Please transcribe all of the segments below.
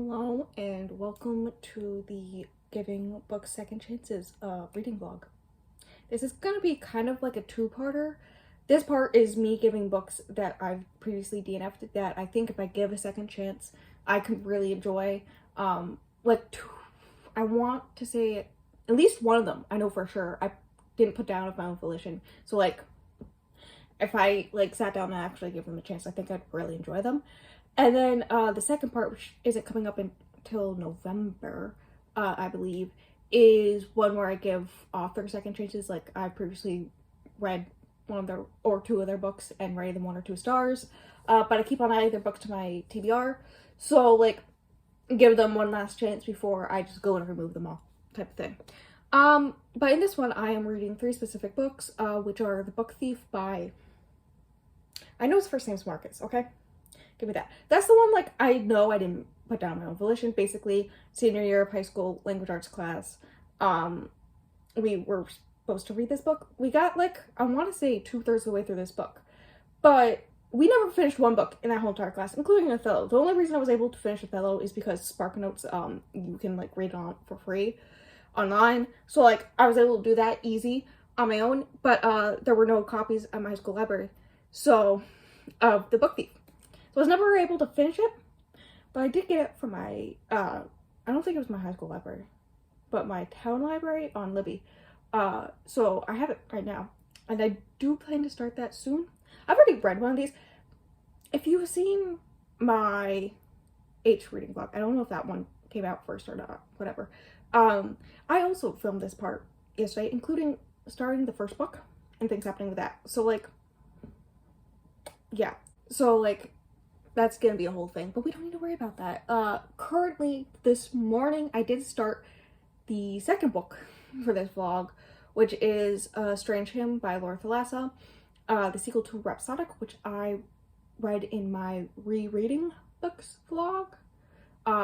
Hello and welcome to the Giving Books Second Chances reading vlog. This is going to be kind of like a two-parter. This part is me giving books that I've previously DNF'd that I think if I give a second chance, I could really enjoy. I want to say at least one of them, I know for sure, I didn't put down of my own volition. So if I sat down and actually give them a chance, I think I'd really enjoy them. And then the second part, which isn't coming up until November, I believe, is one where I give authors second chances. Like, I've previously read one of their or two of their books and rated them 1 or 2 stars, but I keep on adding their books to my TBR, so give them one last chance before I just go and remove them all, type of thing. But in this one, I am reading 3 specific books, which are The Book Thief by, I know his first name's Marcus, okay? Give me that. That's the one, I know I didn't put down my own volition. Basically, senior year of high school language arts class, we were supposed to read this book. We got, I want to say 2/3 of the way through this book. But we never finished one book in that whole entire class, including Othello. The only reason I was able to finish Othello is because Spark Notes, you can, read it on for free online. So, I was able to do that easy on my own. But, there were no copies at my high school library. So, of The Book Thief. So I was never able to finish it, but I did get it from my, I don't think it was my high school library, but my town library on Libby. So I have it right now, and I do plan to start that soon. I've already read one of these. If you've seen my H reading vlog, I don't know if that one came out first or not, whatever. I also filmed this part yesterday, including starting the first book and things happening with that. So yeah. So that's gonna be a whole thing, but we don't need to worry about that. Currently, this morning, I did start the second book for this vlog, which is Strange Hymn by Laura Thalassa, the sequel to Rhapsodic, which I read in my rereading books vlog,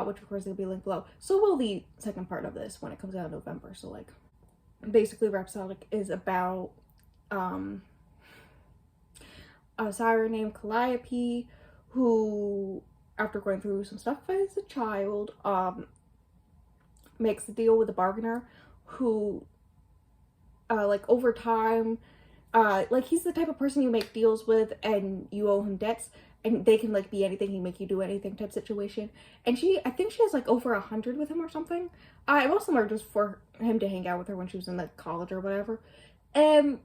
which of course will be linked below. So will the second part of this when it comes out in November. So basically Rhapsodic is about a siren named Calliope, who, after going through some stuff as a child, makes a deal with a bargainer who, over time, he's the type of person you make deals with and you owe him debts, and they can, be anything, he make you do anything type situation. And I think she has, over 100 with him or something. Most of them are just for him to hang out with her when she was in, college or whatever. And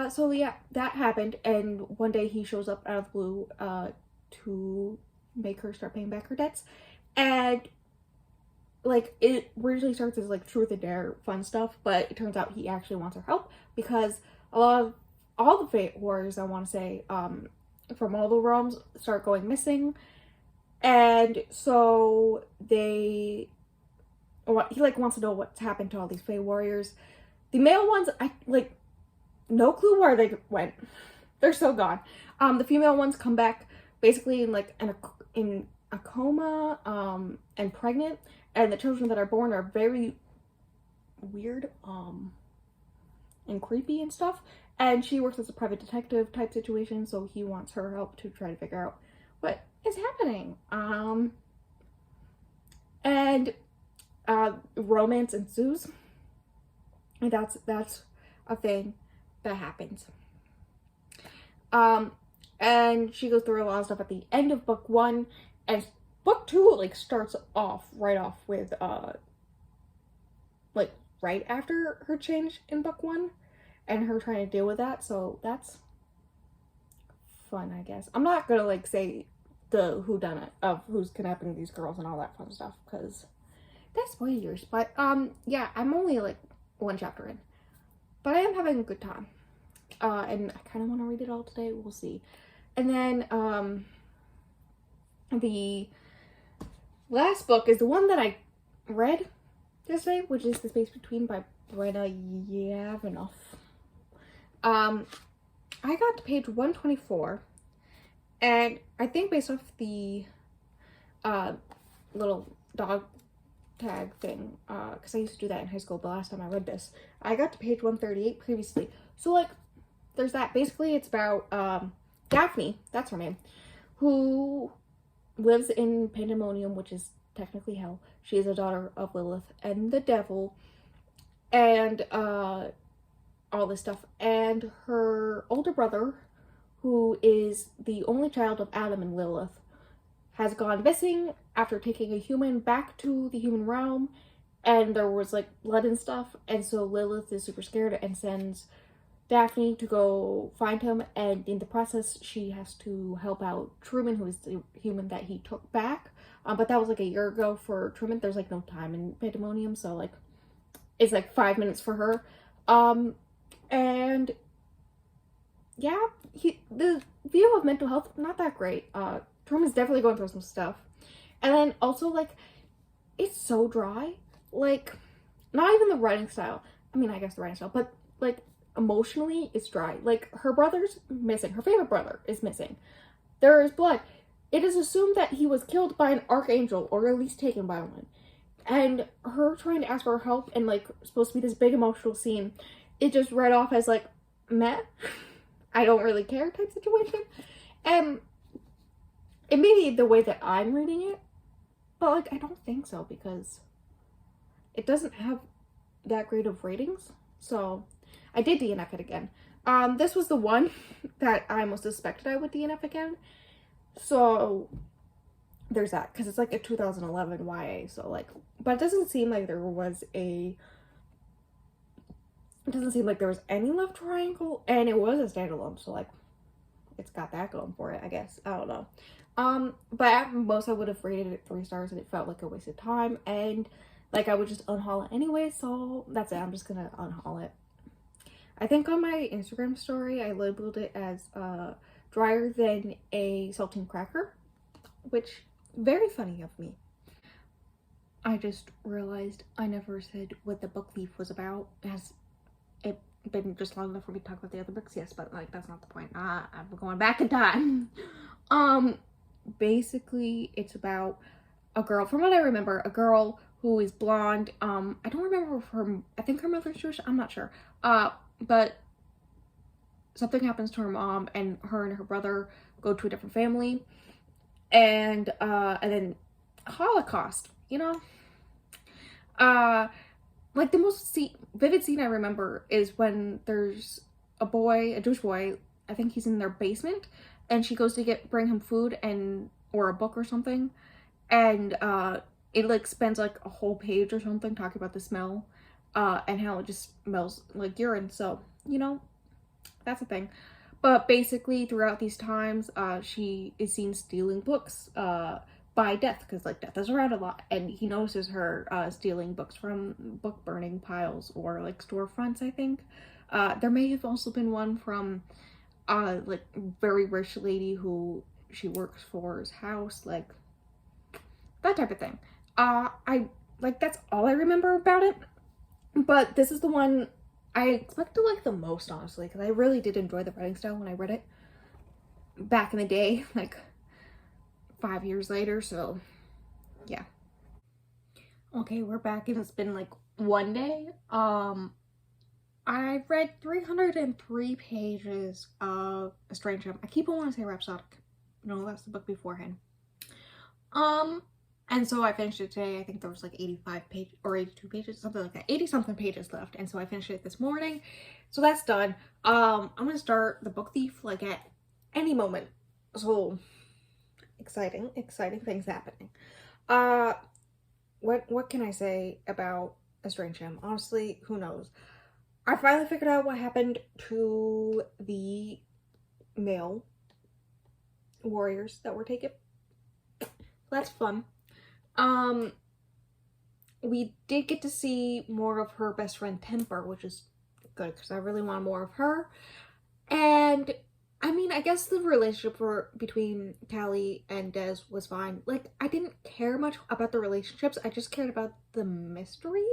so yeah, that happened, and one day he shows up out of the blue to make her start paying back her debts, and it originally starts as truth or dare fun stuff, but it turns out he actually wants her help because a lot of all the Fate Warriors, I want to say, from all the realms start going missing, and so he wants to know what's happened to all these Fate Warriors. The male ones, no clue where they went. They're so gone. The female ones come back basically in in a coma, and pregnant, and the children that are born are very weird, and creepy and stuff. And she works as a private detective type situation, so he wants her help to try to figure out what is happening. And romance ensues, and that's a thing that happens. And she goes through a lot of stuff at the end of book 1, and book 2 starts right off with right after her change in book 1 and her trying to deal with that. So that's fun, I guess. I'm not gonna say the whodunit of who's kidnapping these girls and all that fun stuff, because that's spoilers. But yeah, I'm only 1 chapter in, but I am having a good time. And I kind of want to read it all today. We'll see. And then the last book is the one that I read yesterday, which is The Space Between by Brenna Yavinoff. I got to page 124, and I think based off the little dog tag thing, because I used to do that in high school the last time I read this, I got to page 138 previously. So there's that. Basically, it's about Daphne, that's her name, who lives in Pandemonium, which is technically hell. She is a daughter of Lilith and the devil, and all this stuff. And her older brother, who is the only child of Adam and Lilith, has gone missing after taking a human back to the human realm, and there was like blood and stuff, and so Lilith is super scared and sends Daphne to go find him, and in the process she has to help out Truman, who is the human that he took back. But that was like a year ago for Truman. There's like no time in Pandemonium, so like it's like 5 minutes for her. And yeah, the view of mental health, not that great. Truman's definitely going through some stuff. And then also, like, it's so dry. Like, not even the writing style. I mean, I guess the writing style, but like emotionally it's dry. Like, her brother's missing. Her favorite brother is missing. There is blood. It is assumed that he was killed by an archangel, or at least taken by one. And her trying to ask for help and like supposed to be this big emotional scene, it just read off as like, meh, I don't really care type situation. And it may be the way that I'm reading it, but like I don't think so, because it doesn't have that great of ratings. So I did DNF it again. This was the one that I almost suspected I would DNF again. So there's that, because it's like a 2011 YA. So like, but it doesn't seem like there was a. It doesn't seem like there was any love triangle, and it was a standalone. So like, it's got that going for it, I guess. I don't know. But at most I would have rated it 3 stars, and it felt like a waste of time, and like I would just unhaul it anyway. So that's it. I'm just gonna unhaul it. I think on my Instagram story I labeled it as drier than a saltine cracker, which very funny of me. I just realized I never said what the book thief was about. Has it been just long enough for me to talk about the other books? Yes, but like that's not the point. I'm going back in time. Basically it's about a girl, from what I remember, a girl who is blonde. I don't remember her, I think her mother's Jewish, I'm not sure. But something happens to her mom, and her brother go to a different family, and then Holocaust, you know? Like the most vivid scene I remember is when there's a boy, a Jewish boy, I think he's in their basement, and she goes to bring him food or a book or something, and it like spends like a whole page or something talking about the smell, and how it just smells like urine. So, you know, that's a thing. But basically throughout these times, she is seen stealing books by Death, because like Death is around a lot, and he notices her stealing books from book burning piles or like storefronts, I think. There may have also been one from like very rich lady who she works for's house, like that type of thing. I like, that's all I remember about it. But this is the one I expected like the most, honestly, because I really did enjoy the writing style when I read it back in the day, like 5 years later. So yeah. Okay, we're back, and it's been like one day. I've read 303 pages of A Strange Gem. I keep on wanting to say Rhapsodic. No, that's the book beforehand. And so I finished it today. I think there was like 85 pages or 82 pages, something like that. 80 something pages left. And so I finished it this morning. So that's done. I'm gonna start The Book Thief like at any moment. So exciting things happening. What can I say about A Strange Gem? Honestly, who knows? I finally figured out what happened to the male warriors that were taken. That's fun. We did get to see more of her best friend Temper, which is good, because I really want more of her. And I mean, I guess the relationship between Callie and Des was fine. Like, I didn't care much about the relationships. I just cared about the mystery.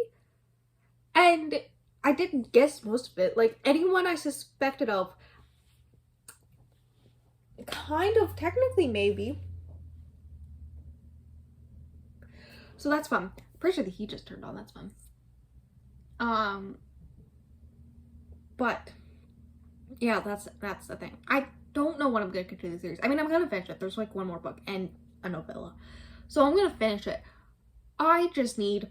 And I didn't guess most of it. Like, anyone I suspected of, kind of, technically, maybe. So that's fun. Pretty sure the heat just turned on. That's fun. But yeah, that's the thing. I don't know when I'm gonna continue the series. I mean, I'm gonna finish it. There's like one more book, and a novella. So I'm gonna finish it. I just need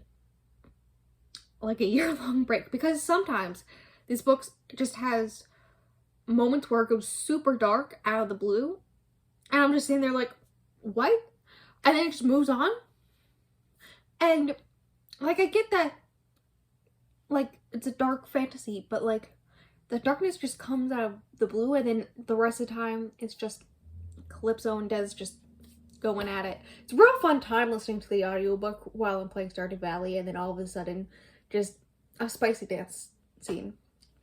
like a year-long break, because sometimes these books just has moments where it goes super dark out of the blue, and I'm just sitting there like, what? And then it just moves on. And like, I get that, like, it's a dark fantasy, but like the darkness just comes out of the blue, and then the rest of the time it's just Calypso and Des just going at it. It's a real fun time listening to the audiobook while I'm playing Stardew Valley, and then all of a sudden just a spicy dance scene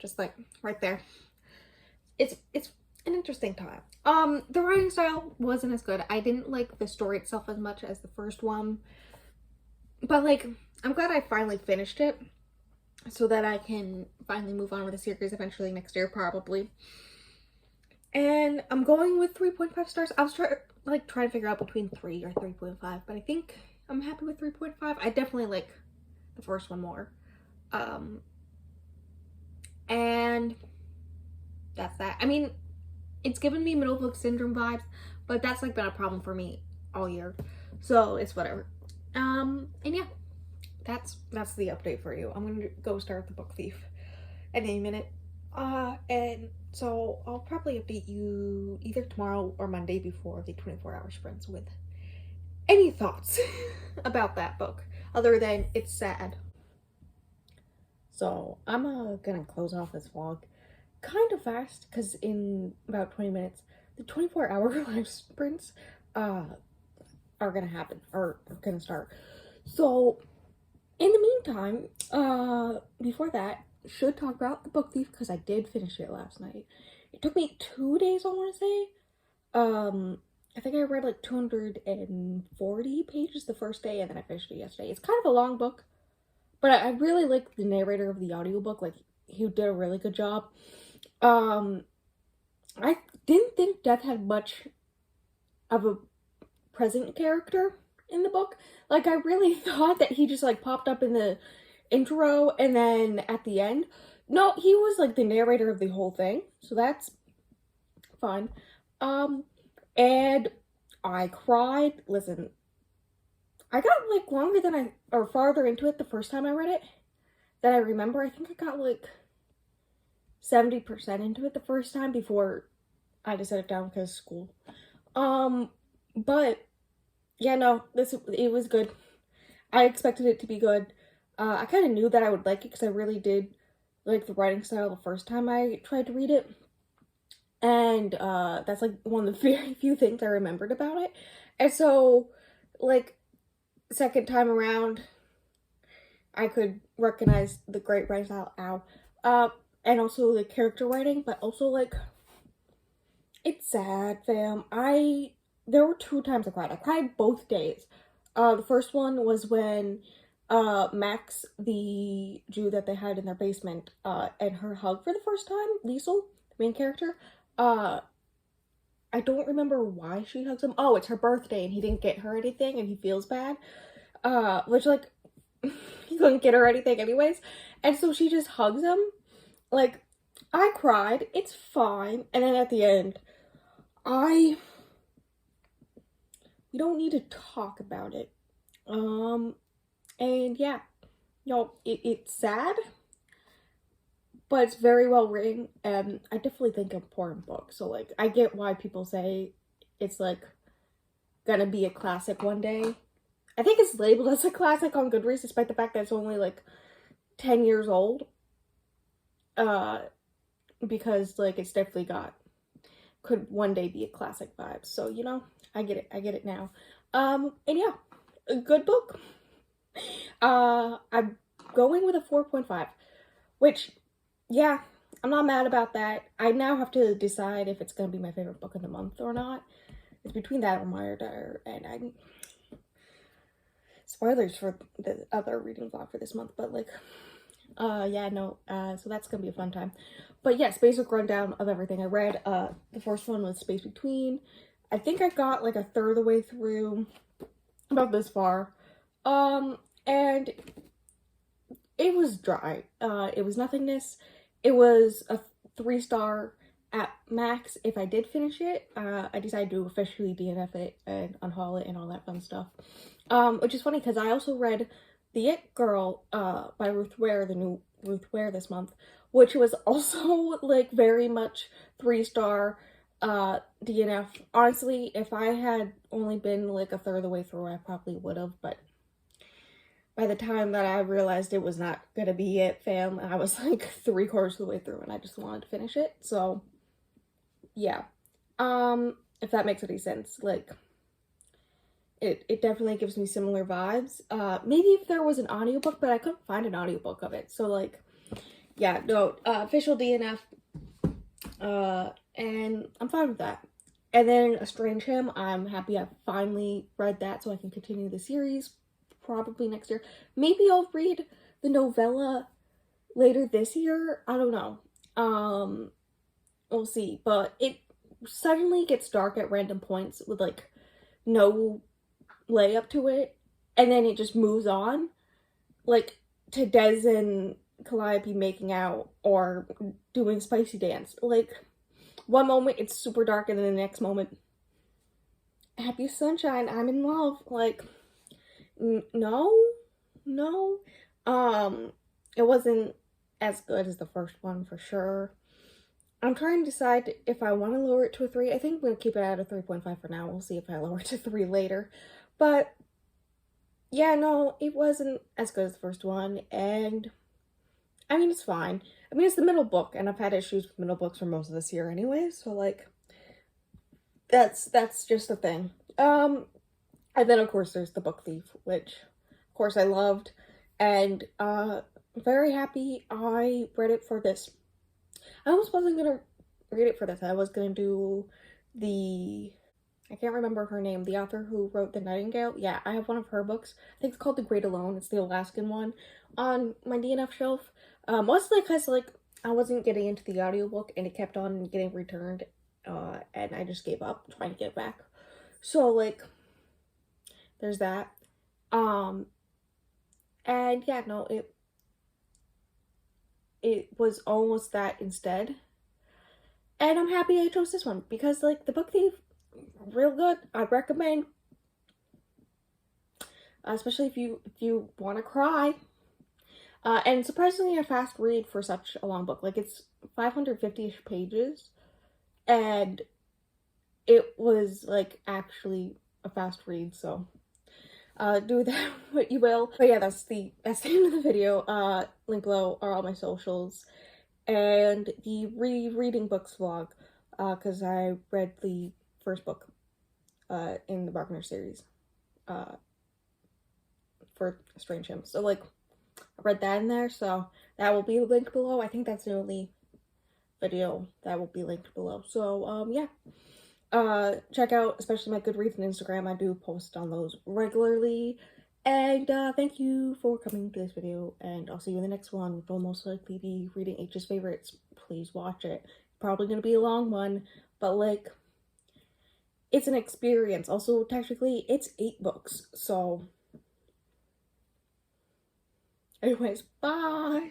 just like right there. It's an interesting time. The writing style wasn't as good. I didn't like the story itself as much as the first one, but like, I'm glad I finally finished it so that I can finally move on with the series eventually next year, probably. And I'm going with 3.5 stars. I was trying to figure out between 3 or 3.5, but I think I'm happy with 3.5. I definitely like the first one more. And that's that. I mean, it's given me middle book syndrome vibes, but that's like been a problem for me all year, so it's whatever. And yeah, that's the update for you. I'm gonna go start the book thief at any minute, and so I'll probably update you either tomorrow or Monday before the 24-hour sprints with any thoughts about that book, other than it's sad. So I'm gonna close off this vlog kind of fast, because in about 20 minutes the 24-hour live sprints are gonna happen, or are gonna start. So in the meantime, before that, should talk about the book thief, because I did finish it last night. It took me 2 days, I want to say. I think I read like 240 pages the first day, and then I finished it yesterday. It's kind of a long book, but I really like the narrator of the audiobook. Like, he did a really good job. I didn't think Death had much of a present character in the book. Like, I really thought that he just like popped up in the intro and then at the end. No, he was like the narrator of the whole thing, so that's fun. And I cried. Listen, I got like longer than or farther into it the first time I read it than I remember. I think I got like 70% into it the first time before I had to set it down because of school. But yeah, no, it was good. I expected it to be good. I kind of knew that I would like it because I really did like the writing style the first time I tried to read it. And that's like one of the very few things I remembered about it. And so, like, second time around, I could recognize the great writing style, and also the character writing, but also, like, it's sad, fam. There were 2 times I cried. I cried both days. The first one was when Max, the Jew that they had in their basement, and her hug for the first time, Liesel, the main character. I don't remember why she hugs him. Oh, it's her birthday and he didn't get her anything and he feels bad. Which, like, he couldn't get her anything anyways. And so she just hugs him. Like, I cried. It's fine. And then at the end, we don't need to talk about it. And yeah, no, it's sad, but it's very well written, and I definitely think it's an important book. So, like, I get why people say it's, like, gonna be a classic one day. I think it's labeled as a classic on Goodreads, despite the fact that it's only, like, 10 years old. Because, like, it's definitely could one day be a classic vibe. So, you know, I get it now. And yeah, a good book. I'm going with a 4.5, which, yeah, I'm not mad about that. I now have to decide if it's gonna be my favorite book of the month or not. It's between that or Murder, and spoilers for the other reading vlog for this month, but like, yeah, no, so that's gonna be a fun time. But yes, basic rundown of everything I read. The first one was Space Between. I think I got like a third of the way through, about this far. And it was dry. It was nothingness. It was a 3-star, at max, if I did finish it, I decided to officially DNF it and unhaul it and all that fun stuff. Which is funny because I also read The It Girl by Ruth Ware, the new Ruth Ware this month, which was also like very much 3-star DNF. Honestly, if I had only been like a third of the way through, I probably would have, but by the time that I realized it was not gonna be it, fam, I was like 3/4 of the way through and I just wanted to finish it. So yeah, if that makes any sense, like it definitely gives me similar vibes. Maybe if there was an audiobook, but I couldn't find an audiobook of it, so like yeah, no, official DNF, and I'm fine with that. And then A Strange Him, I'm happy I finally read that so I can continue the series probably next year. Maybe I'll read the novella later this year, I don't know. We'll see, but it suddenly gets dark at random points with like no lay up to it, and then it just moves on, like to Des and Calliope making out or doing spicy dance. Like one moment it's super dark and then the next moment, happy sunshine, I'm in love. Like no, it wasn't as good as the first one for sure. I'm trying to decide if I want to lower it to a 3. I think I'm going to keep it at a 3.5 for now. We'll see if I lower it to 3 later. But yeah, no, it wasn't as good as the first one. And I mean, it's fine. I mean, it's the middle book, and I've had issues with middle books for most of this year anyway. So like, that's just the thing. And then of course there's The Book Thief, which of course I loved, and very happy I read it for this. I almost wasn't gonna read it for this. I was gonna do I can't remember her name, the author who wrote The Nightingale. Yeah, I have one of her books. I think it's called The Great Alone. It's the Alaskan one on my DNF shelf. Mostly because like I wasn't getting into the audiobook and it kept on getting returned, and I just gave up trying to get it back. So like there's that. And yeah, no, it was almost that instead. And I'm happy I chose this one because like The Book Thief, real good. I recommend, especially if you want to cry. And surprisingly a fast read for such a long book. Like it's 550-ish pages, and it was like actually a fast read. So do that what you will. But yeah, that's the end of the video. Link below are all my socials and the rereading books vlog, because I read the first book in the Wagner series for Strange Hymn. So like I read that in there, so that will be linked below. I think that's the only video that will be linked below. So yeah, check out especially my Goodreads and Instagram. I do post on those regularly. And thank you for coming to this video, and I'll see you in the next one, which will most likely be reading H's favorites. Please watch it. Probably gonna be a long one, but like it's an experience. Also, technically it's 8 books, so anyways, bye.